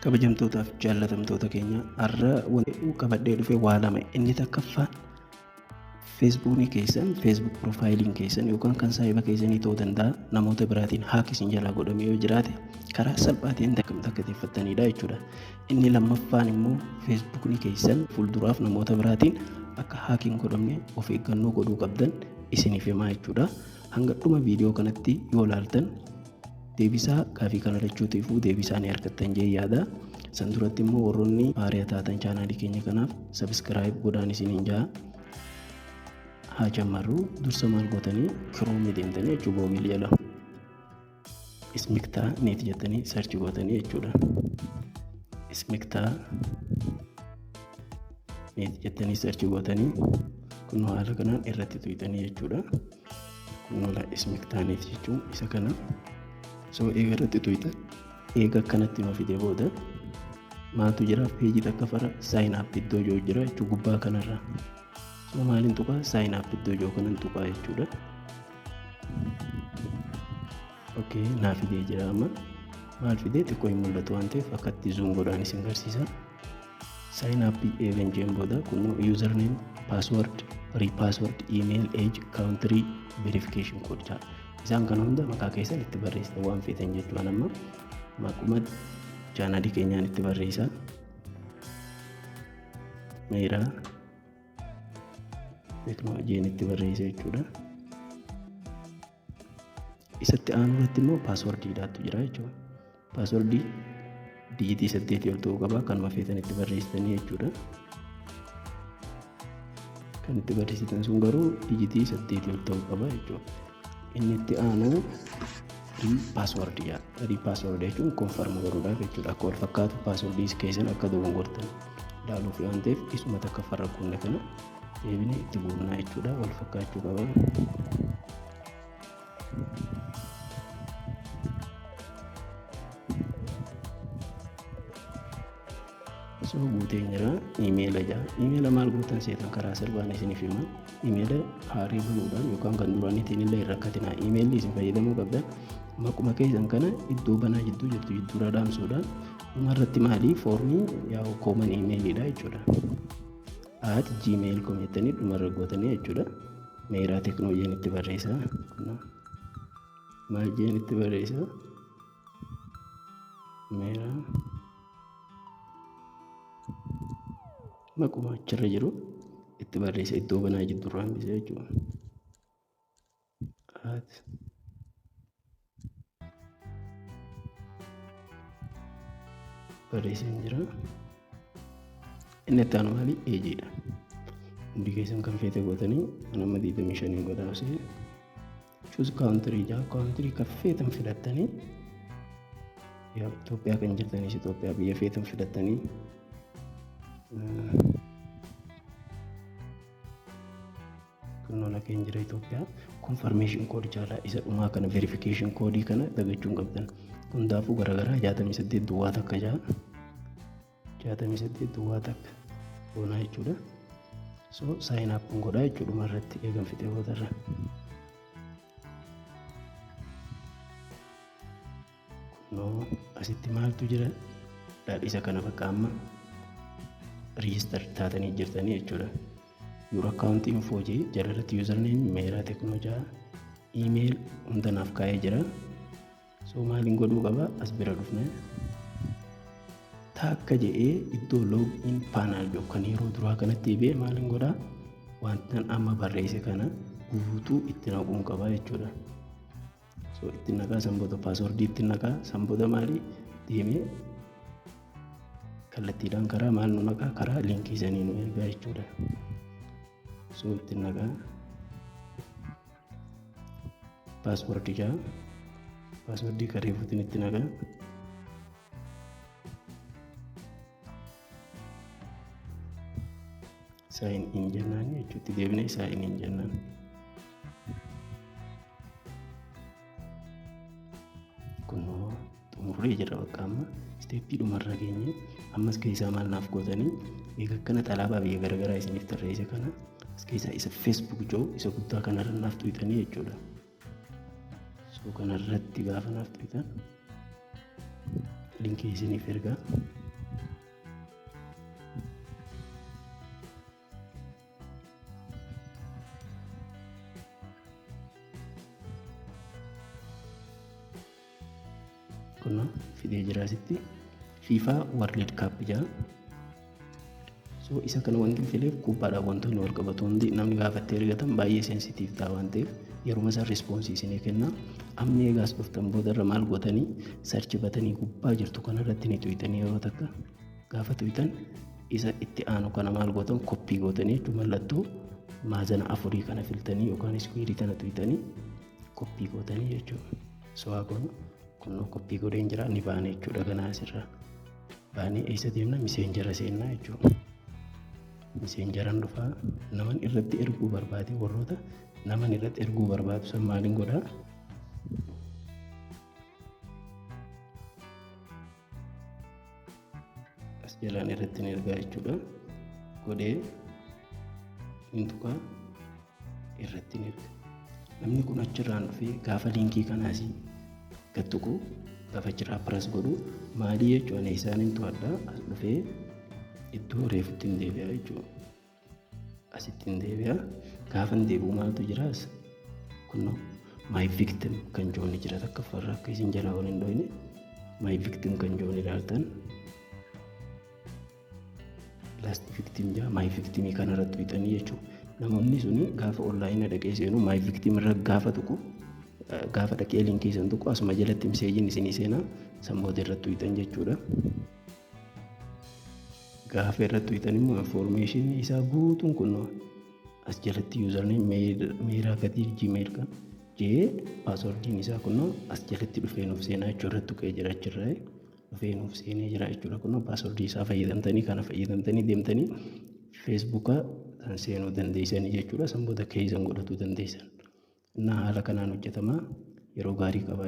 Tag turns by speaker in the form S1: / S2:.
S1: Kabajamtootaaf jaallatamtoota keenya har'a qabadhee dhufe waa lama. Inni takkaffaan feesbuukii keessan feesbuuk piroofaayiliin keessan yookaan kan saayiba keessanii ta'uu danda'a namoota biraatiin haakisiin jalaa godhamee yoo jiraate karaa salphaatiin takkateeffattanidha jechuudha. Inni lammaffaan immoo feesbuukii keessan fuulduraaf namoota biraatiin akka haakiin godhamne of eeggannoo godhuu qabdan isiniif himaa jechuudha. Hanga dhuma viidiyoo kanatti yoo ilaaltan deebisaa gaafii kana lachuutiifuu deebisaa ni argattan jee yaada. San duratti immoo warroonni haaraa taatan chaanaalii keenya kanaaf sabiskiraayib godhaan isiniin jaa. Haa jammarru dursa maal gootanii kiroomii deemtanii jechuu googil jala ismiktaa neeti jettanii sarchi gootanii jechuudha. Ismiktaa neeti jettanii sarchi gootanii kun haala kanaan irratti tuyitanii jechuudha. Kun ismiktaa neeti jechuun isa kana. So eega irratti tuytan eega akkanatti nuu fidee booda maaltu jira peejii takka fara sign up iddoo joo jira jechuu gubbaa kanarra. So maaliin tuqaa sign up iddoo joo kanan tuqaa jechuudha. Okay naa fidee jira amma maal fidee xiqqoo hin mul'atu waan ta'eef akkatti zoom godhaan isin agarsiisa. Sign up eegan jeen booda kun username password repassword email age country verification code jaa. Isaan kana hunda maqaa keessan itti barreessitan waan feetan jechuudha. Amma maquma chaanaalii keenyaan itti barreessaa. Meeraa teeknooloojiin itti barreessa jechuudha. Isatti aanu irratti immoo paaswordiidhaatu jira jechuudha. Paaswordii dijitii 8 ol ta'uu qaba. Kanuma feetan itti barreessitanii jechuudha. Kan itti barreessitan sun garuu dijitii 8 ol ta'uu qaba jechuudha. Inni itti aanu riipaaswordii jechuun konfarma godhuudhaaf jechuudha. Akka wal fakkaatu paaswordii keessan akka dogongortan ilaaluuf waan ta'eef isuma takka farra kunne kana deebinee itti buufnaa jechuudha. Wal fakkaachuu qaba. So guutee jira iimeela jaa. Iimeela maal gootan seetan karaa salphaan isiniif himaa. Iimeela haarii banuudhaan yookaan kan duraaniitiin illee hin rakkatinaa. Iimeelli isin fayyadamuu qabdan maquma keessan kana iddoo banaa jidduu jirtu jidduura dhaamsuudhaan dhumarratti maalii foormii yaa'u kooman iimeelidha jechuudha. @gmail.com jettanii dhumarra gootanii jechuudha. Meeraa teeknooloojiin itti barreessaa. Maal jeen itti barreessaa? Meeraa maquma achirra jiru itti barreessa iddoo banaa jiddurraa hambisa jechuudha. Barreesseen jira. Inni itti aanu maali? Eejiidha. Hundi keessan kan feete gootanii nama 25 godhaasee choose country jaa. Country kan feetan filattanii Itoophiyaa kan jirtanis Itoophiyaa biyya feetan filattanii kunnoon akka hin jira Itoophiyaa confirmation code jaalaa isa dhumaa kana verification code kana dagachuun qabdan. Hundaafuu garaagaraa 68 duwwaa takka jaa 68 duwwaa takka boonaa jechuudha. So sign up godhaa jechuudha irratti eegan fixee boodarra. Kunnoo asitti maaltu jira dhaadhisa kana bakka amma register taatanii jirtanii jechuudha. Your account info jee jalarratti username meeraa teeknoolojaa email hunda naaf kaa'ee jira. So maaliin godhuu qaba as bira dhufne takka jedhee iddoo login panel yookaan yeroo duraa kanatti bee maaliin godhaa wantan amma barreesse kana guutuu itti naquun qaba jechuudha. So itti naqaa sanboota paaswordii itti naqaa sanboota maalii deemee kallattiidhaan karaa maal nu naqaa karaa liinkii sanii nu ergaa jechuudha. So itti naqaa paaswordii jaa paaswordii kareefuutiin itti naqaa. Sign in jennaan jechuutti deebinee sign in jennaan. Kunoo xumurree jira bakka amma steeppii dhumarra geenye ammas keessaa maal naaf gootanii eega akkana xalaabaa biyya garaagaraa isiniif tarreesse kana as keessaa isa feesbuuk joo isa guddaa kanarra naaf tuyitanii jechuudha. So kanarratti gaafa naaf tuyitan linkii isiniif ergaa. Kun fidee jira asitti FIFA World Cup jaa. So isa kana wanti fileef kubbaadhaan wantoonni wal qabatu hundi namni gaafattee ergatan baay'ee sensitiif ta'a waan ta'eef yeroo isaa respoonsii isinii kenna. Amma eegaas dhuftan boodarra maal gootanii sarchi batanii gubbaa jirtu kanarratti ni tuyitanii yeroo takka gaafa tuyitan isa itti aanu kana maal gootan koppii gootanii jechuun mallattoo maazana afurii kana filtanii yookaan iskwiirii kana tuyitanii koppii gootanii jechuudha. So kun koppii godheen jira ni baane jechuudha ganaa asirraa. Baanee eessa deemna miseenjara seennaa jechuudha. Miseenjaraan dhufaa naman irratti erguu barbaade warroota naman irratti erguu barbaadu san maaliin godhaa? As jalaan irratti ni ergaa jechuudha. Godhee intuqaa irratti ni erga. Namni kun achirraan dhufee gaafa liinkii kanaas gattuqu gaafa achirraa piras godhu maalii jechuudha isaan to'adhaa as dhufee iddoo reefutti hin deebi'a jechuudha. Asitti hin deebi'a. Gaafa hin deebi'u maaltu jiraas? Kun my victim kan jooni jira takka farra akka isin jalaa wal hin dhoyne my victim kan jooni ilaaltan. Last victim jaa my victim kanarratti bitanii jechuudha. Namoonni suni gaafa onlaayinii dhaqee seenu my victim irra gaafa tuqu gaafa dhaqee liinkii san tuqu asuma jalatti miseejiin isinii seenaa sanboota irratti bitan jechuudha. Gaafa irratti bitan immoo information isaa guutuun kun as jalatti username meeraa gatii gmail kan jee paaswordiin isaa kun as jalatti dhufee nuuf seenaa jechuudha. Irratti tuqee jira achirraa dhufee nuuf seenee jira jechuudha. Kun paaswordii isaa fayyadamtanii kana fayyadamtanii deemtanii feesbuuka san seenuu dandeessanii jechuudha. Sanboota keessan godhachuu dandeessan. Haala kanaan hojjetama. Yeroo gaarii qaba.